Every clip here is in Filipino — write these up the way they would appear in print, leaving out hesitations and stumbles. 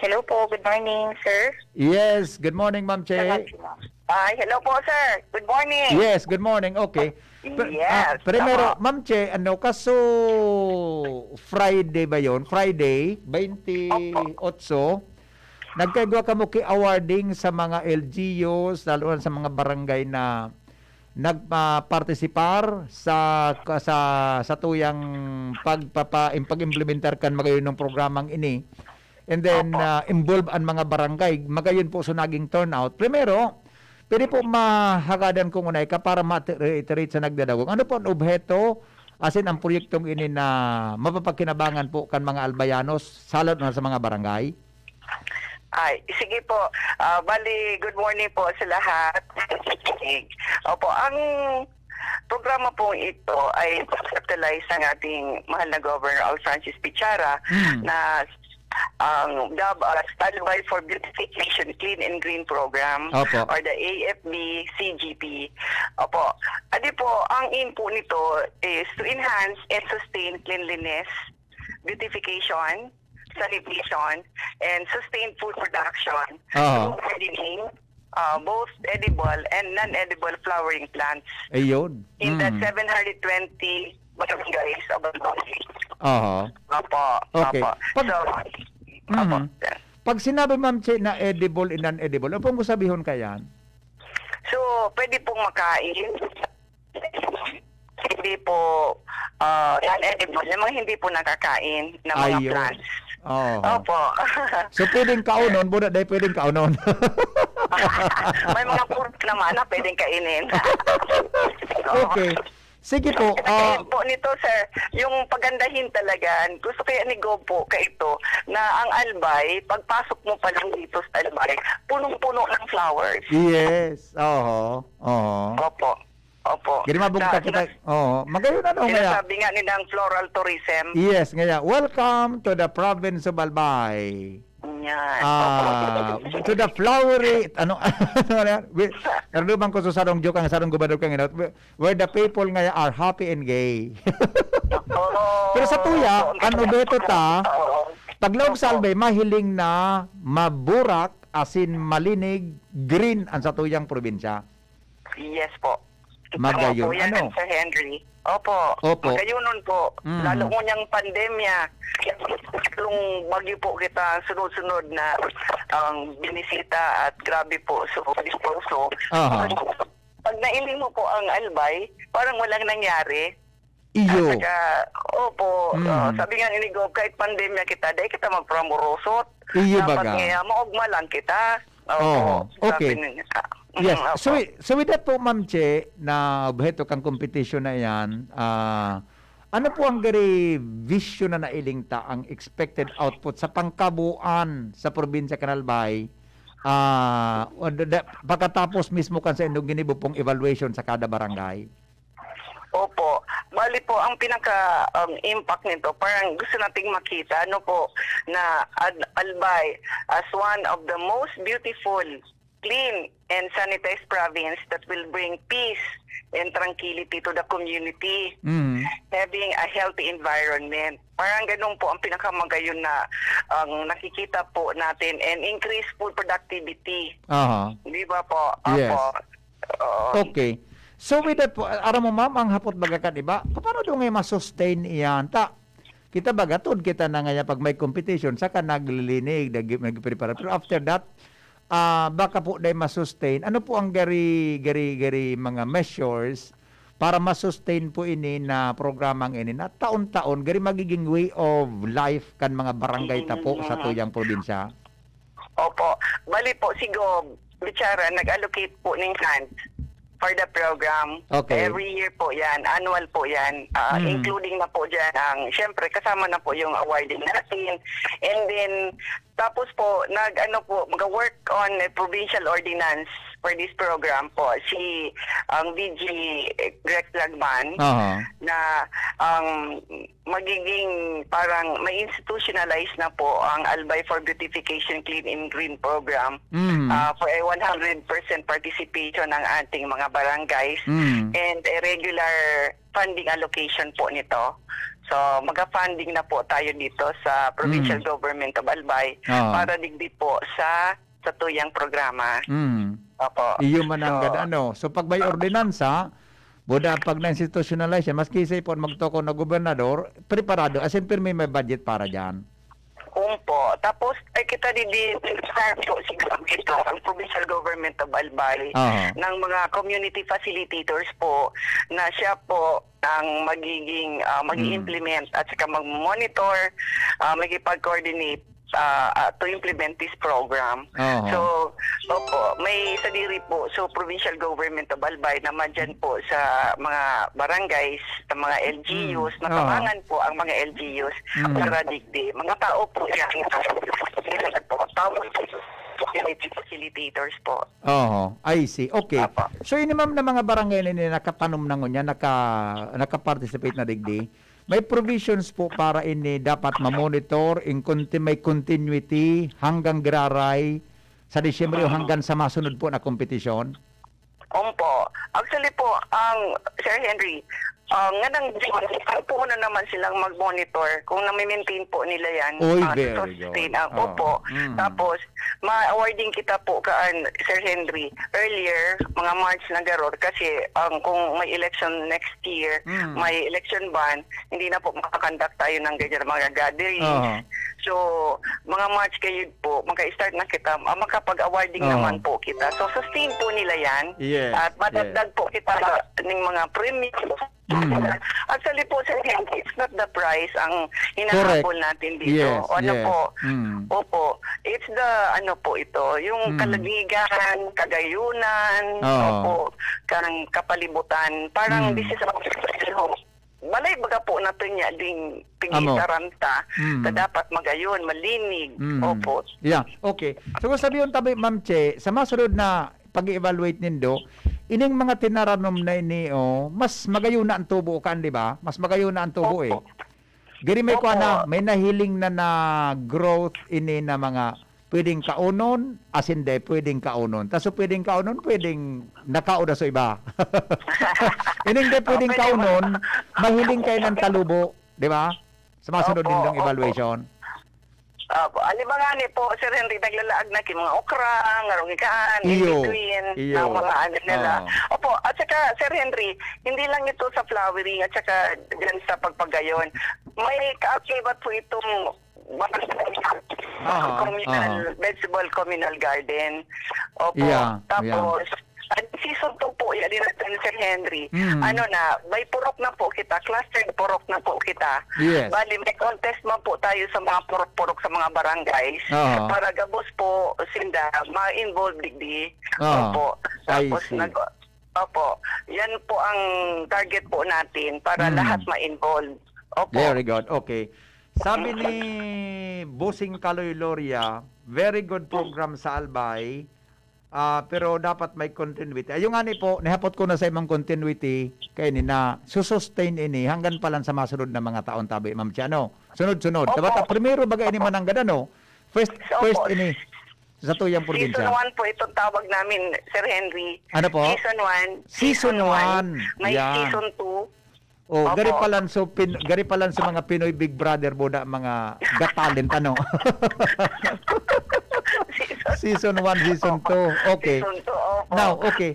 Hello po, good morning, sir. Yes, good morning, Ma'am Che. Ay, hello po, sir. Good morning. Yes, good morning. Okay. Yes, Primero, tama. Ma'am Che, kaso Friday ba yon? Friday, Opo. 28, nagkagawa ka mo awarding sa mga LGUs, lalo na sa mga barangay na nagpa-participar sa tuyang pag-implementar kan magayon ng programang ini. And then Opo. involve ang mga barangay. Magayon po sa naging turnout. Primero, pwede po mahagadan kung unay ka para ma-reiterate sa nagdadagong. Ano po ang obheto asin ang proyektong ini na mapapakinabangan po kan mga albayanos salot na sa mga barangay? Ay, sige po. Bali, good morning po sa lahat. Opo, ang programa po ito ay capitalize ng ating mahal na Governor Al Francis Pichara na ang Standby for Beautification Clean and Green Program. Opo. Or the AFB CGP. Opo. Adi po, ang aim po nito is to enhance and sustain cleanliness, beautification, sanitation, and sustained food production through gardening, both edible and non-edible flowering plants Ayun. in the 720 barangays of Albay. Opo. Okay. Opo. Opo. Pag sinabi, Ma'am Che, na edible and non-edible, ano pong sabihin kaya? So, pwede pong makain. Hindi po non-edible. Yung mga hindi po nakakain ng mga Ayun. plants. Opo. Opo. So, pwedeng kaunon, buda dahil pwedeng kaunon. May mga fruit naman na pwedeng kainin. Okay. Sige po. Kaya po nito, sir, yung pagandahin talaga, gusto kaya ni Go po ito, na ang Albay, pagpasok mo pa lang dito sa Albay, punong-puno ng flowers. Yes. Opo. Opo. Gani mabugta kita. Magayon na ngaya. Sinasabi nga nilang floral tourism. Yes, ngaya. Welcome to the province of Albay. Yan. To the flowery ano bang ko sa sarong joke ang sarong gubador kang where the people ngaya are happy and gay. Pero sa tuya, ano beto ta? Paglaog sa Albay, mahiling na maburak asin malinig green ang sa tuyang probinsya. Yes po. Magayon. Opo, yan, Ano? Sir Henry. Opo. Opo. Magayunon po. Lalo mo niyang pandemya. Yung bagyo po kita sunod-sunod na ang binisita at grabe po so disposo. Pag nailing mo po ang Albay, parang walang nangyari. Iyo. Saka, opo, sabi nga ni Gob, kahit pandemya kita, dahil kita magpramorosot. Iyo dapat baga. nga, maugma lang kita. Okay. Sabi niya. Yes. So with that po, Ma'am Che, na obheto kang competition na yan, ano po ang gari vision na nailing ta ang expected output sa pangkabuan sa probinsya Canalbay pagkatapos mismo kan sa indong ginibo pong evaluation sa kada barangay? Opo. Bali po, ang pinaka-impact nito, parang gusto nating makita, na Albay as one of the most beautiful, clean, and sanitized province that will bring peace and tranquility to the community. Having a healthy environment. Parang ganun po ang pinakamagayon na nakikita po natin and increase food productivity. Di ba po? Yes. Opo. Okay. So with that po, aram mo ma'am, ang hapot bagakan iba, paano doon ngayon masustain iyan? Kita bagatod kita na ngayon pag may competition, saka naglilinig, nagprepare. Pero after that, baka po dahil masustain. Ano po ang gari mga measures para masustain po ini na programang ini na taon-taon, gari magiging way of life kan mga barangay tapo sa tuyang probinsya? Opo. Bali po, si Gob, Bichara, nag-allocate po ng funds for the program. Okay. Every year po yan, annual po yan, including na po dyan syempre kasama na po yung awarding natin. And then, tapos po, mag-work on a provincial ordinance for this program po, si VG Greg Lagman, na magiging parang may institutionalize na po ang Albay for Beautification Clean and Green Program for a 100% participation ng ating mga barangays and a regular funding allocation po nito. So, mag-funding na po tayo dito sa Provincial Government of Albay para digdi po sa tuyang programa. Opo. Iyo man ang ano. So pag may ordinansa, buda pag na-institutionalize yan, maski sa ipon magtoko na gobernador, preparado. As in, may budget para dyan. Po. Tapos, ay kita din po ito, ang Provincial Government of Albay ng mga community facilitators po na siya po ang magiging mag-implement at saka mag-monitor, magipag-coordinate to implement this program. So, opo, may sadiri po. So, Provincial Government of Albay naman dyan po sa mga barangays, sa mga LGUs, natabangan po ang mga LGUs para digdi. Mga tao po yung facilitators po. I see. Okay. So, ini ma'am na mga barangay na nakapanom na ngunya, naka-participate na digdi, may provisions po para ini dapat ma-monitor, may continuity hanggang graray sa Disyembre o hanggang sa masunod po na kompetisyon? Opo. Actually po, Sir Henry, po na naman silang mag-monitor kung na-maintain po nila yan. Very good. Opo. Tapos, ma-awarding kita po Sir Henry, earlier, mga March na garor, kasi kung may election next year, may election ban, hindi na po makakandak tayo ng ganyan mga gatherings. So, mga March kayo po, maka-start na kita, makapag-awarding naman po kita. So, sustain po nila yan. Yes. At madagdag po kita ng mga premium. Actually po, Sir Henry, it's not the price ang hinahabol natin dito. Yes, Po? Opo. It's the, po ito, yung kalaligan, kagayunan, opo, karang kapalibutan. Parang this is malay baga po natin niya ding pigitaranta na dapat magayon, malinig. Opo. Yeah, okay. So kung sabihin tabi, Ma'am Che, sa masunod na pag-evaluate nindo, ining mga tinaranom na ini, mas magayon na ang tubo kan, di ba? Mas magayon na ang tubo eh. Giri may kuha na, may nahiling na growth ini na mga pwedeng kaunon, as in pwedeng kaunon. Taso pwedeng kaunon, pwedeng nakauna sa iba. Ining pwedeng kaunon, mahiling kayo ng talubo, di ba? Sa masunod din ng evaluation. Alibangani po, Sir Henry, naglalaag na mga okra, ngarungikaan, in between, ng mga nila. Opo, at saka, Sir Henry, hindi lang ito sa flowering at saka dyan sa pagpagayon. May kaakibat po itong vegetable communal garden. Opo, tapos, season 2 po, yan din natin, Sir Henry. May purok na po kita, clustered purok na po kita. Yes. Bali, may contest man po tayo sa mga purok-purok sa mga barangays para gabos po sinda, ma-involve digdi. Opo. Tapos, opo, yan po ang target po natin para lahat ma-involve. Opo. Very good. Okay. Sabi ni Bossing Kaloy Loria, very good program sa Albay. Pero dapat may continuity. Ayun nga ni po, nihapot ko na sa imong continuity kay ni na susustain ini hanggang pa lang sa masunod na mga taon tabi, Ma'am Chiano. Sunod-sunod. Dapat primero bagay ini mananggan ano? First ini sa tuyang probinsya. Season 1 po itong tawag namin, Sir Henry. Ano po? Season 1. May Season 2. Gari palan sa mga Pinoy Big Brother boda mga gatalent ano. Season 1, Season 2. Okay. Now, okay.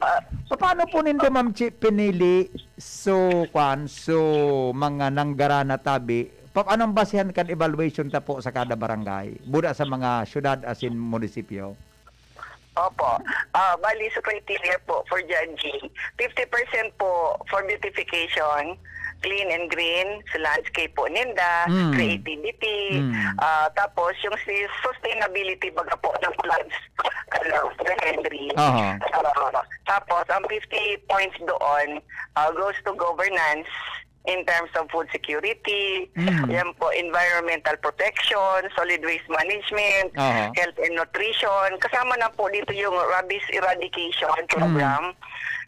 Paano po nindo, Ma'am Chi, pinili mga nanggara na tabi? Anong basihan kan evaluation ta po sa kada barangay? Buda sa mga syudad as in munisipyo? Opo. Bali sa criteria po for judging, 50% po for beautification, clean and green, sa landscape po ninda, creativity, tapos yung sustainability baga po ng plants, Henry. Tapos ang 50 points doon goes to governance in terms of food security, yan po, environmental protection, solid waste management, health and nutrition. Kasama na po dito yung rabies eradication program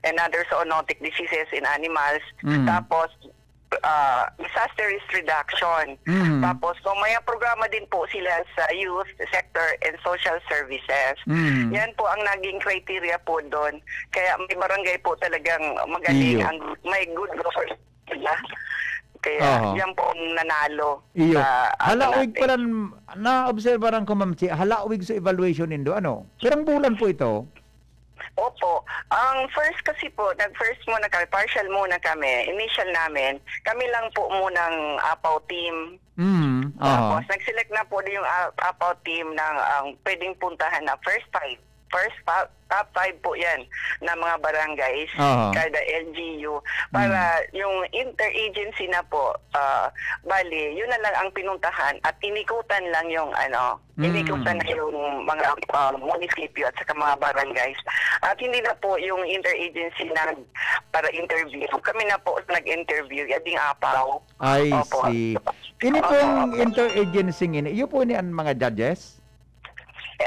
and other zoonotic diseases in animals. Tapos, disaster risk reduction. Tapos, may programa din po sila sa youth sector and social services. Yan po ang naging criteria po doon. Kaya may barangay po talagang magaling, may good governance. Kaya Aha. yan po ang nanalo. Iyo. sa ato Halaawig natin. pa lang, na-observe ko, Ma'am Che, halaawig sa evaluation nindo, ano? Pirang bulan po ito? Opo. Ang first kasi po, nag-first muna kami, partial muna kami. Initial namin, kami lang po munang APAW team. Aha. Tapos, nag-select na po yung APAW team ng pwedeng puntahan na first five. Top 5 po yan na mga barangays, Aha. kada LGU. Para yung interagency na po, bali, yun na lang ang pinuntahan at inikutan lang yung inikutan na yung mga munisipyo at saka mga barangays. At hindi na po yung interagency na para interview. Kami na po nag-interview, yading APAW. I Opo. see. Ini pong interagency ini, iyo po ni ang mga judges?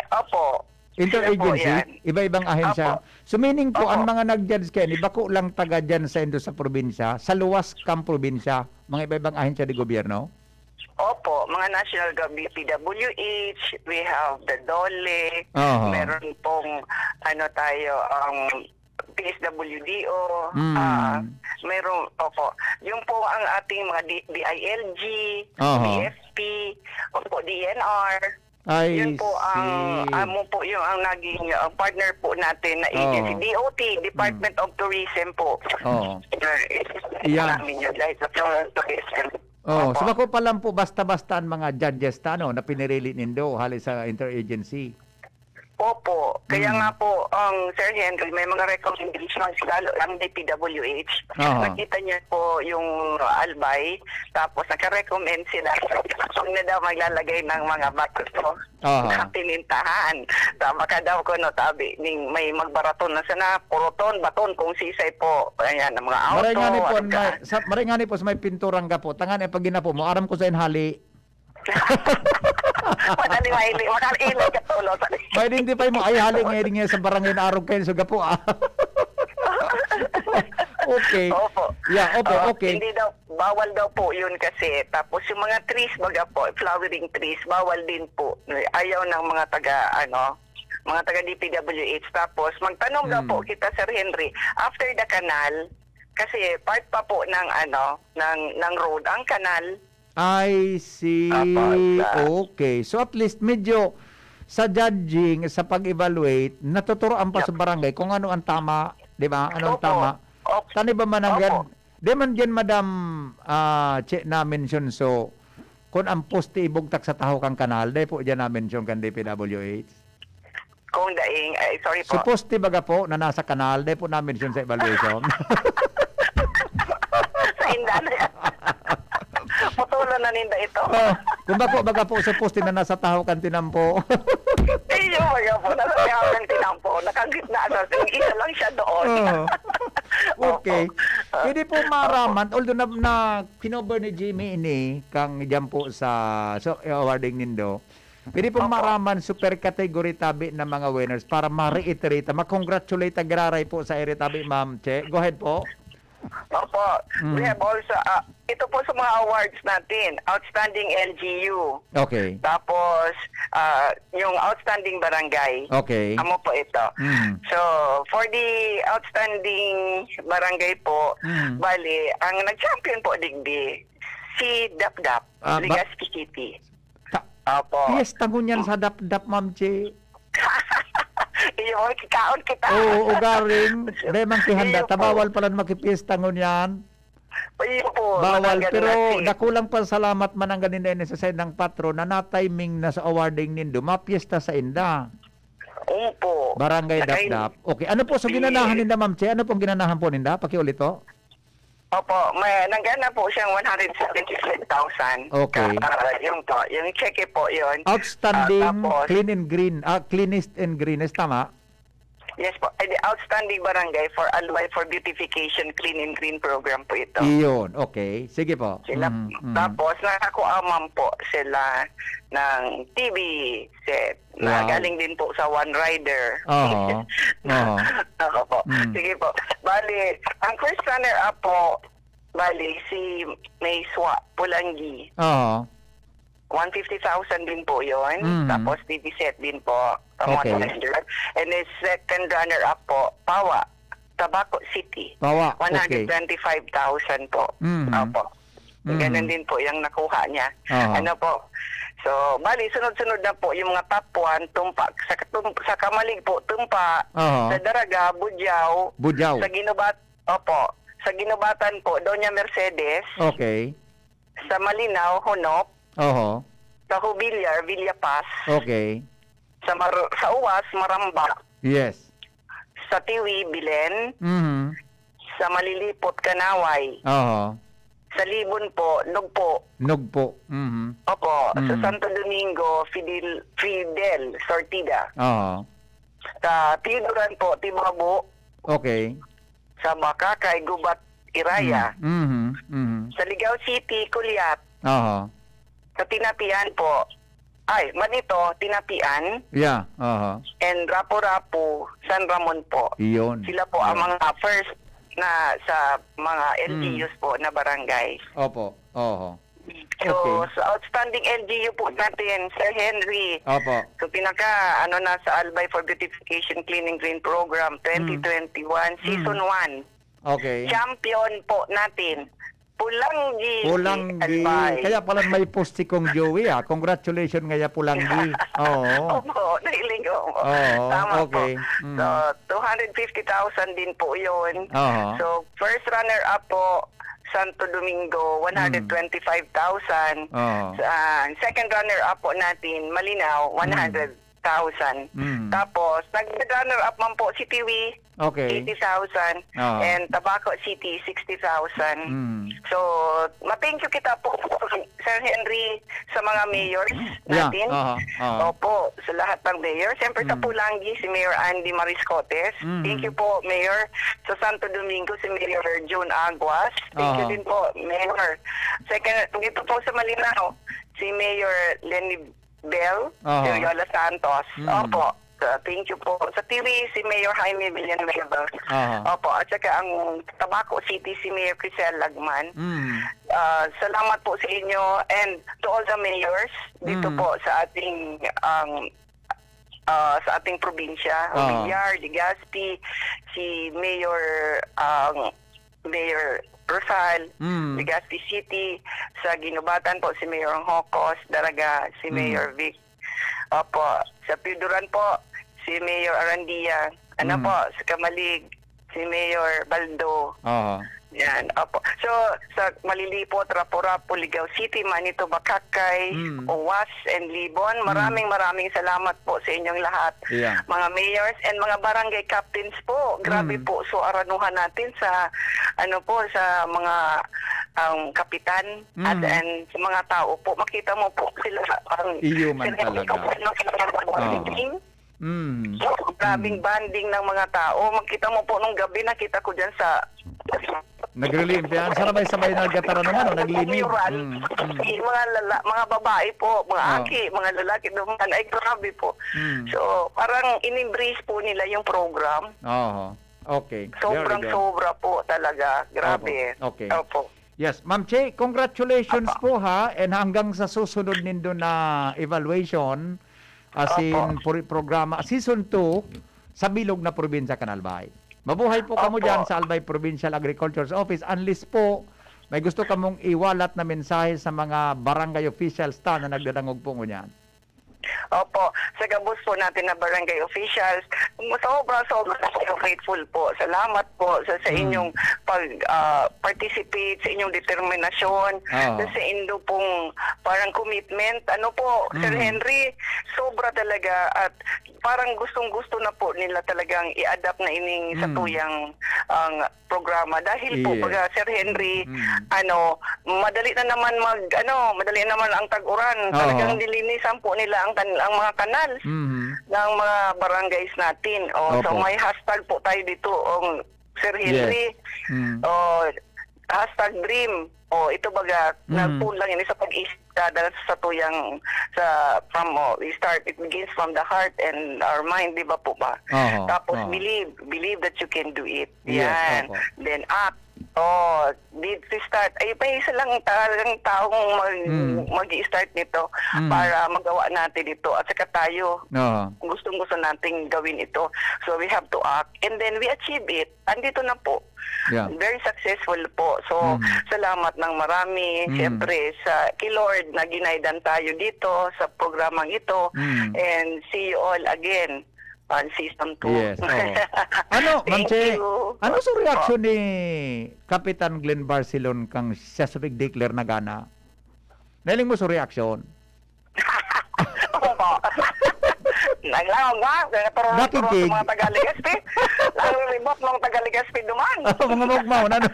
Opo. Interagency, Sila po yan. iba-ibang ahensya. Opo. So meaning po, Opo. ang mga nag-judge kayo, bako lang taga dyan sa indo sa probinsya, sa luwas kang probinsya, mga iba-ibang ahensya di gobyerno? Opo, mga national government, PWH, we have the DOLE, Aha. meron pong PSWDO, meron, opo, yung po ang ating mga DILG, Aha. DFP, opo, DNR, I yun po ang see. po yung ang naging partner po natin na agency, Oo. DOT, Department of Tourism po. Oo. Yan. Yan. Yun, dahil sa tourism. Oh, Opo. so bako pa lang po basta-basta ang mga judges ta, no, na pinirili nindo hali sa interagency. Opo. Kaya nga po, Sir Henry, may mga recommendations lalo ang DPWH. Aha. Nakita niyo po yung albay, tapos naka-recommend sila. Huwag na daw maglalagay ng mga bato Aha. na pinintahan. Tama ka daw ko, no, tabi, may magbaraton na sana, puroton, baton, kung sisay po. Ayan, ang mga auto. Maray nga ni po, at- maray nga ni po sa may pinturang ka po. Tangan pag ginapo mo, aram ko sa inhali. Madali ka tulo. May identify mo, ay hali nga sa barangay na arog kayo sa gapo. Okay. Opo. Yeah, okay. Hindi daw, bawal daw po yun kasi. Tapos yung mga trees, baga po, flowering trees, bawal din po. Ayaw ng mga mga taga DPWH. Tapos magtanong daw po kita, Sir Henry, after the canal, kasi part pa po ng ng road ang kanal. I see. Okay. So at least medyo sa judging, sa pag-evaluate, natuturoan pa sa barangay kung ano ang tama, di ba? Ano ang Opo. tama. Opo. Tani ba man ang Opo. gan? Di man dyan, Madam Che na mention, so kung ang poste ibugtak sa taho kang kanal, di po dyan na mention kan DPWH. Kung daing, sorry po. So poste baga po na nasa kanal, di po na mention sa evaluation. Sa indana yan. Putulan na ninda ito. Kung baga po sa poste na nasa taho kang tinampo. Iyo, mga po. Nasa kayang tinampo. Nakagitna na. Isa lang siya doon. Okay. Opo. Pwede po maraman, although na kinover ni Jimmy ini, kang dyan po sa awarding nindo, pwede po maraman super category tabi ng mga winners para ma-reiterate, ma-congratulate agraray po sa area tabi, Ma'am Che. Go ahead po. Opo. We have also, ito po sa mga awards natin, Outstanding LGU. Okay. Tapos, yung Outstanding Barangay. Okay. Amo po ito. So, for the Outstanding Barangay po, bali, ang nag-champion po digdi, si Dap-Dap, Legazpi City. Opo. Yes, tangon yan sa dap-dap, Ma'am Che. Iyo, kikaon kita. Oo, ugaring. Demang kihanda. Iyo po. Tabawal pala makipiyes tangon yan. Iyo po. Bawal, mananggan pero natin. dakulang pasalamat man ang ganin sa side ng patron na na-timing na sa awarding nindo, mapiesta sa inda. Opo. Barangay Dap-Dap. Okay, ano po, so ginanahan ninda, Ma'am Che? Ano pong ginanahan po ninda? Pakiulit to. Opo, nanggana po siyang 176,000. Okay. Yung cheque po yun. Outstanding Tapos, clean and green, cleanest and greenest, tama? yes po, the Outstanding Barangay for Albay for Beautification Clean and Green Program po ito. Iyon, okay. Sige po. Sila, tapos nakakuaman po sila ng TV set na Wow. galing din po sa One Rider. Oo. Oo. Ako po. Sige po. Bali, ang first runner-up po, bali, si May Swa Pulangi. Oo. 150,000 din po yon. Tapos TV set din po. Okay. One Rider. And the second runner-up po, Pawa, Tabaco City. Pawa, okay. 125,000 po. Mhm. Opo. Ganun din po yung nakuha niya. Oo. Ano po? So, bali, sunod-sunod na po yung mga top 1, tumpa, sa Kamalig po, tumpa, Oo. sa Daraga, Budyaw, Budyaw. sa Ginubatan po, Doña Mercedes, Okay. sa Malinaw, Honop, Oho. sa Hubilyar, Villa Paz, Okay. sa Uwas, Maramba, Yes. sa Tiwi, Bilen, Mhm. sa Malilipot, Kanaway, Oho. sa Libon po, Nugpo, Nugpo. Mhm. opo, sa Mm. Santo Domingo, Fidel, Sortida, Oho. sa Tiduran po, Tibabu, Okay. sa Makakay, Gubat, Iraya, Mhm. Mhm. sa Ligao City, Kulyat, Oho. sa Tinapian po, Manito, Tinapian, Yeah. Oho. and Rapu-Rapu, San Ramon po. Iyon. Sila po ang mga first na sa mga LGUs po na barangay. Opo. Oho. So, Okay. sa outstanding LGU po natin, Sir Henry, Opo. so na sa Albay for Beautification Cleaning Green Program 2021, Season 1. Okay. Champion po natin, Pulanggi Pulanggi. Albay. Kaya pala may post si Kong Joey Congratulations ngaya Pulanggi. Oo. Opo, nailing ko. Oo, Tama okay. po. Mm. So, 250,000 din po yun. Oo. So, first runner-up po, Santo Domingo, 125,000. Oo. Second runner-up po natin, Malinaw, 100,000. Mm. Tapos, nag-runner-up man po si Tiwi, Okay. 80,000. Oo. And Tabaco City, 60,000. Mm. So, ma-thank you kita po, Sir Henry, sa mga mayors Yeah. natin. Aha. Aha. Opo, sa lahat ng mayor. Siyempre sa Mm. Pulanggi, si Mayor Andy Mariscotes. Mm. Thank you po, Mayor. Sa Santo Domingo, si Mayor June Aguas. Thank you Aha. din po, Mayor. Second, dito po sa Malinaw, si Mayor Lenny Bell, Aha. si Yola Santos. Mm. Opo. Thank you po. Sa TV, si Mayor Jaime Villanueva. Aha. Opo. At saka ang Tabaco City, si Mayor Crisel Lagman. Mm. Salamat po sa inyo and to all the mayors dito Mm. po sa ating sa ating probinsya, Ah. Villar, Legazpi, si Mayor Mayor Rosal, Mm. Legazpi City, sa Ginubatan po si Mayor Hocos, Daraga, si Mayor Vic. Opo, sa Piduran po si Mayor Arandia, po, sa Kamalig, si Mayor Baldo. Aha. Yan, opo. So, sa Malilipot, Rapu-Rapu, Ligao City, Manito, Bakakay, Mm. Uwas, and Libon, maraming salamat po sa inyong lahat. Yeah. Mga mayors and mga barangay captains po. Grabe po. So, aranuhan natin sa, sa mga kapitan at and sa mga tao po. Makita mo po sila. Iyo man sila- talaga. Banding. Mm. So, grabing banding ng mga tao. Makita mo po nung gabi, nakita ko dyan sa Naglilim. Yan. Sabay-sabay na nagkatara naman. Naglilim. Mural. Mga babae po, mga Oh. aki, mga lalaki naman, ay grabe po. Mm. So, parang in-embrace po nila yung program. Oho. Okay. Very good. Sobra po talaga. Grabe. Opo. Okay. Opo. Yes, Ma'am Che, congratulations po ha, and hanggang sa susunod nindo na evaluation asin programa season 2 sa bilog na probinsya Kanalbay. Mabuhay po kamo Opo. diyan sa Albay Provincial Agriculture's Office unless po may gusto kamong iwalat na mensahe sa mga barangay officials na nagdadangog po ngunyan. Opo, sa gabos po natin na barangay officials, sobra grateful po. Salamat po sa inyong participate, sa inyong determinasyon, sa inyong pong parang commitment. Sir Henry, sobra talaga at parang gustong-gusto na po nila talagang i-adapt na ining sa tuyang ang programa dahil po Sir Henry, madali na naman madali naman ang tag-uran. Talagang nilinisan po nila ang mga kanal ng mga barangays natin. So may hashtag po tayo dito, Sir Henry. Hashtag dream. Ito baga, nagpun lang yun sa pag-isip sa tuyang, it begins from the heart and our mind, di ba po ba? Tapos believe that you can do it. Yes, Yan. opo. Then act. Oh, did to start. Ay, pa isa lang talagang taong mag-i-start nito para magawa natin ito. At saka tayo, No. gustong-gusto nating gawin ito. So we have to act. And then we achieve it. Andito na po. Yeah. Very successful po. So, salamat ng marami. Siyempre, sa kay Lord na ginaidan tayo dito sa programang ito. And see you all again on season 2. Yes. Oo. Ano, Ma'am Thank Che, you. ano sa reaction ni Kapitan Glenn Barcelon kang siya sa declare na gana? Nailing mo sa reaction? Opo. Naglawag nga, turun Nakikinig. sa mga Taga-Legazpi. Lalo ribot ng Taga-Legazpi duman. Mga mugmaw, ano?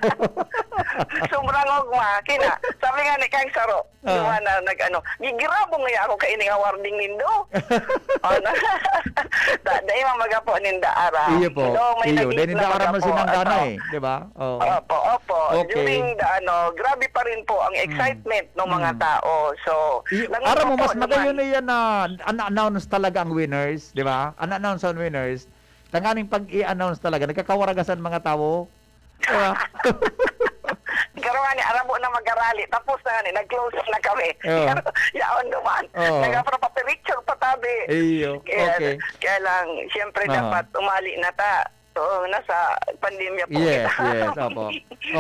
Sobrang ugma. Kina, sabi nga ni Kang Saro, duman na nag-ano, gigirabong nga ako kaini nga warding nindo. Dahil mga po ninda ara. Iyo po. Iyo. Dahil hindi ka raman sinang gana eh. Di ba? Oo. Opo. Okay. During the grabe pa rin po ang excitement ng mga tao. So, Ara mo, mas magayon na yan na announce talaga ang winners, di ba? Announce ang winners. Tanganing pag i-announce talaga, nagkakawaragasan mga tao. Di ba? Karoon ni arabo na mag-arali. Tapos na ni nag-close na kami. Oo. Yaon naman. Oo. Nagpa-picture patabi. Iyo. Okay. Kaya lang, siyempre dapat umali na ta. So, nasa pandemya po Yes, kita. yes. Opo.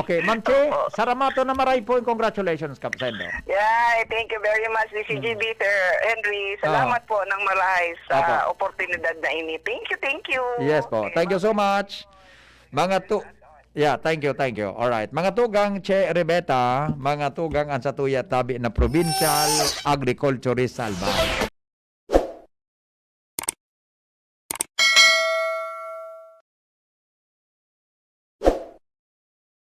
Okay, Ma'am Che, saramato na maray po. Congratulations, Kapsendo. Yeah, thank you very much, DCGB, Sir Henry. Salamat po ng maray sa oportunidad na ini. Thank you. Yes po. Thank you so much. Thank you. All right. Mga tugang Che Rebeta, mga tugang ang sa tuya tabi na provincial agriculturist Albay.